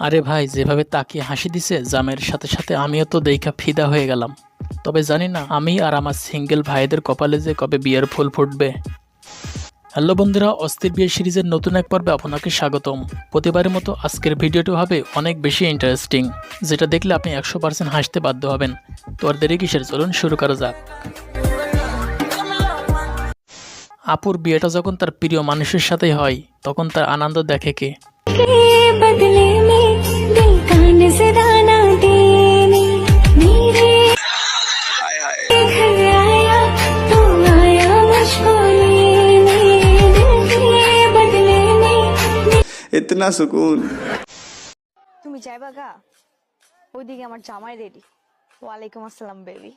আরে ভাই, যেভাবে তাকিয়ে হাসি দিছে জামের সাথে সাথে আমিও তো দেখা ফিদা হয়ে গেলাম। তবে জানি না আমি আর আমার সিঙ্গেল ভাইদের কপালে যে কবে বিয়ের ফুল ফুটবে। হ্যালো বন্ধুরা, অস্থির বিয়ে সিরিজের নতুন এক পর্বে আপনাকে স্বাগতম। প্রতিবারের মতো আজকের ভিডিওটি হবে অনেক বেশি ইন্টারেস্টিং, যেটা দেখলে আপনি 100% হাসতে বাধ্য হবেন। তো আর দেরি কিসের, চলুন শুরু করা যাক। আপুর বিয়েটা যখন তার প্রিয় মানুষের সাথেই হয় তখন তার আনন্দ দেখে কে। इतना सुकून। তুমি যাইবা গা? ওইদিকে আমার জামাই রেডি। ওয়ালাইকুম আসসালাম বেবি।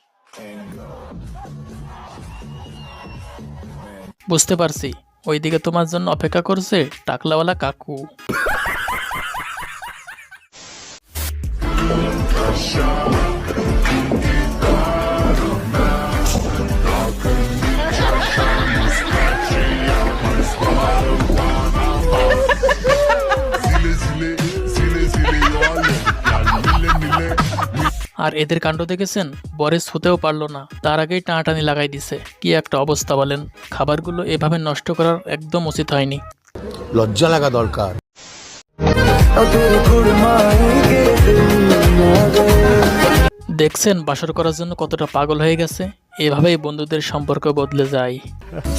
বুঝতে পারছি, ওইদিকে তোমার জন্য অপেক্ষা করছে টাকলাওয়ালা কাকু। আর এদের কাণ্ড দেখেছেন, বরেস হতেও পারলো না, তার আগেই টানাটানি লাগাই দিছে। কি একটা অবস্থা বলেন। খাবারগুলো এভাবে নষ্ট করার একদম উচিত হয়নি। লজ্জা লাগা দরকার। দেখছেন বাসর করার জন্য কতটা পাগল হয়ে গেছে। এভাবেই বন্ধুদের সম্পর্ক বদলে যায়।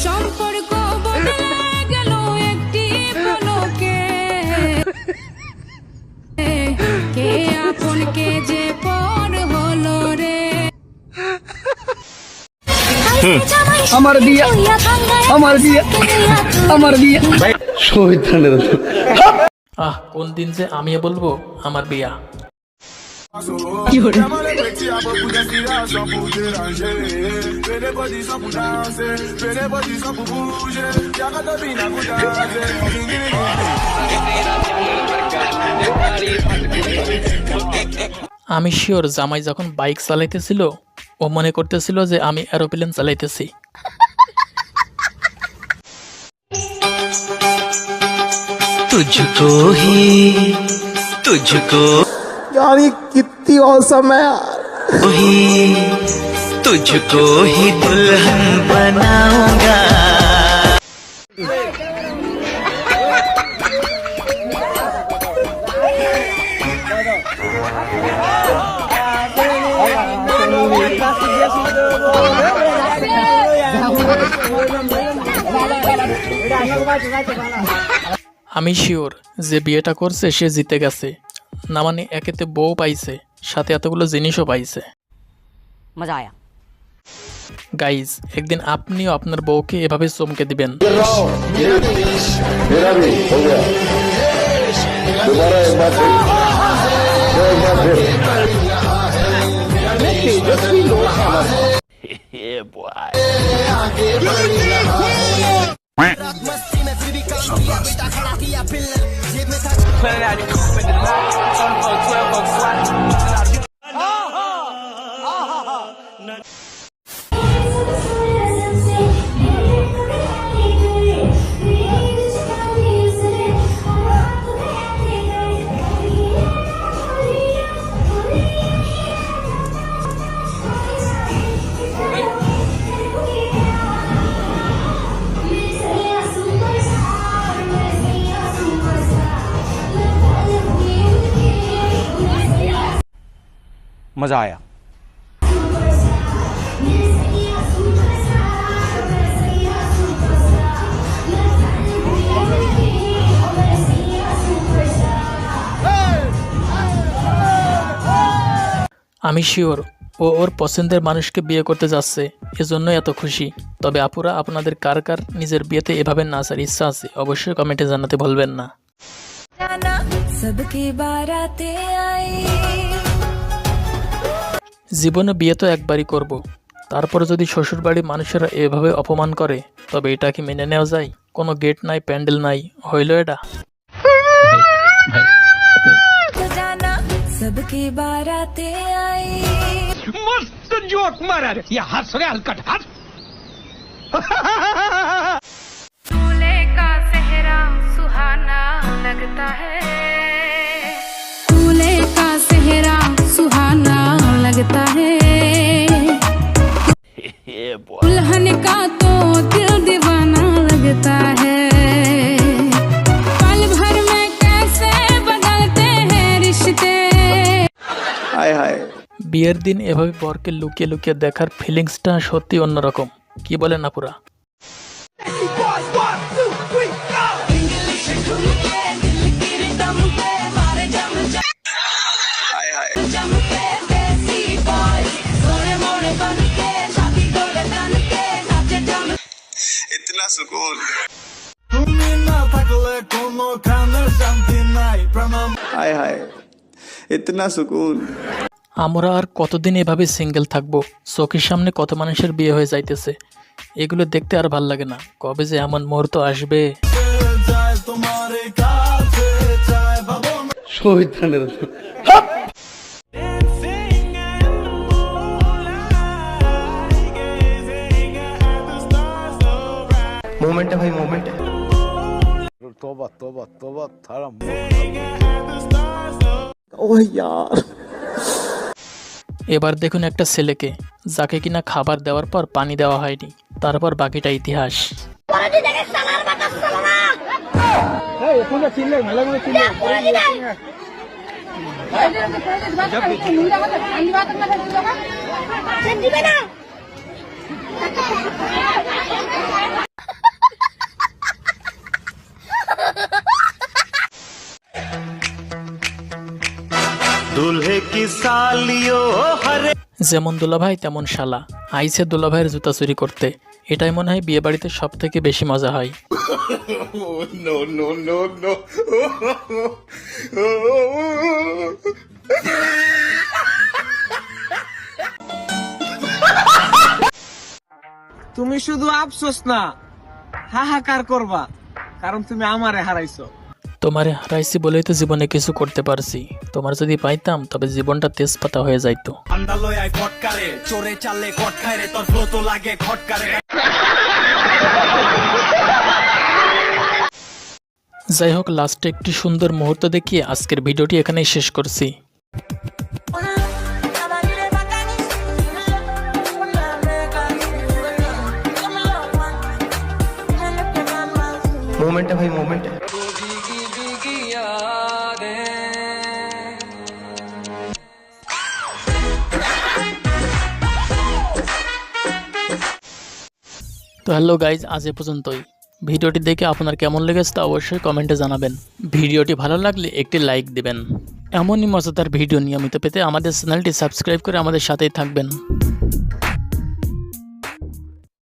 সম্পর্ক বদলে গেল একটি পলকে, কে আপন কে যে পর হলো রে। আমার বিয়া, আমার বিয়া, আমার বিয়া। শহীদানের কোন দিন যে আমিও বলবো আমার বিয়া। আমি শিওর জামাই যখন বাইক চালাইতেছিল ও মনে করতেছিল যে আমি এরোপ্লেন চালাইতেছি। तुझको यार ये कितनी औसम है यार। तुझको ही दुल्हन बनाऊंगा। আমি শিওর যে বিয়েটা করছে সে জিতে গেছে, না মানে একেতে বউ পাইছে, সাথে এতগুলো জিনিসও পাইছে। মজা আয়া। গাইজ, একদিন আপনিও আপনার বউকে এভাবে চমকে দিবেন। मजा आया। আমি শিওর ও ওর পছন্দের মানুষকে বিয়ে করতে যাচ্ছে, এজন্যই এত খুশি। তবে আপুরা, আপনাদের কার কার নিজের বিয়েতে এভাবে নাচার ইচ্ছা আছে অবশ্যই কমেন্টে জানাতে ভুলবেন না। জীবনে বিয়ে তো একবারই করব, তারপরে যদি শ্বশুরবাড়ির মানুষেরা এভাবে অপমান করে তবে এটা কি মেনে নেওয়া যায়? কোনো গেট নাই, প্যান্ডেল নাই, হইল এটা? सबकी बाराते आई मस्त जोक मारा रे ये हंस रे हलकट हंस दूल्हे का सेहरा सुहाना लगता है दूल्हे का सेहरा सुहाना लगता है दुल्हन का तो दिल दीवाना लगता है पल भर में कैसे बदलते हैं रिश्ते हाय हाय বিয়ের দিন এভাবে বরকে লুকিয়ে লুকিয়ে দেখার ফিলিংসটা সত্যি অন্যরকম, কি বলেন আপুরা? हाय हाय इतना सुकून हाय हाय इतना सुकून আমরা আর কতদিন এভাবে সিঙ্গেল থাকবো? চোখের সামনে কত মানুষের বিয়ে হয়ে যাইতেছে, এগুলো দেখতে আর ভাল লাগে না। কবে যে এমন মুহূর্ত আসবে। শহীদানের मोमेंट है भाई मोमेंट है तोबा तोबा तोबा थारा ओह यार এবার দেখুন একটা ছেলেকে, যাকে কিনা খাবার দেওয়ার পর পানি দেওয়া হয়নি, তারপর বাকিটা ইতিহাস। दूल्हे की सालियों हरे যেমন দুলাভাই তেমন শালা, আইছে দুলাভাইয়ের জুতা চুরি করতে। এটাই মনে হয় বিয়ে বাড়িতে সব থেকে বেশি মজা হয়। नो नो नो नो তুমি শুধু আফসোস না হাহাকার করবা, কারণ তুমি আমারে হারাইছো। তোমারে হারাইছি বলেই তো জীবনে কিছু করতে পারছি। তোমার যদি পাইতাম তবে জীবনটা তেজপাতা হয়ে যাইতো। যাই হোক, লাস্টে একটি সুন্দর মুহূর্ত দেখিয়ে আজকের ভিডিওটি এখানেই শেষ করছি। मोमेंट है भाई मोमेंट है তো হ্যালো গাইজ, আজ এ পর্যন্তই। ভিডিওটি দেখে আপনার কেমন লেগেছে তা অবশ্যই কমেন্টে জানাবেন। ভিডিওটি ভালো লাগলে একটি লাইক দিবেন। এমনই মজাদার ভিডিও নিয়মিত পেতে আমাদের চ্যানেলটি সাবস্ক্রাইব করে আমাদের সাথেই থাকবেন।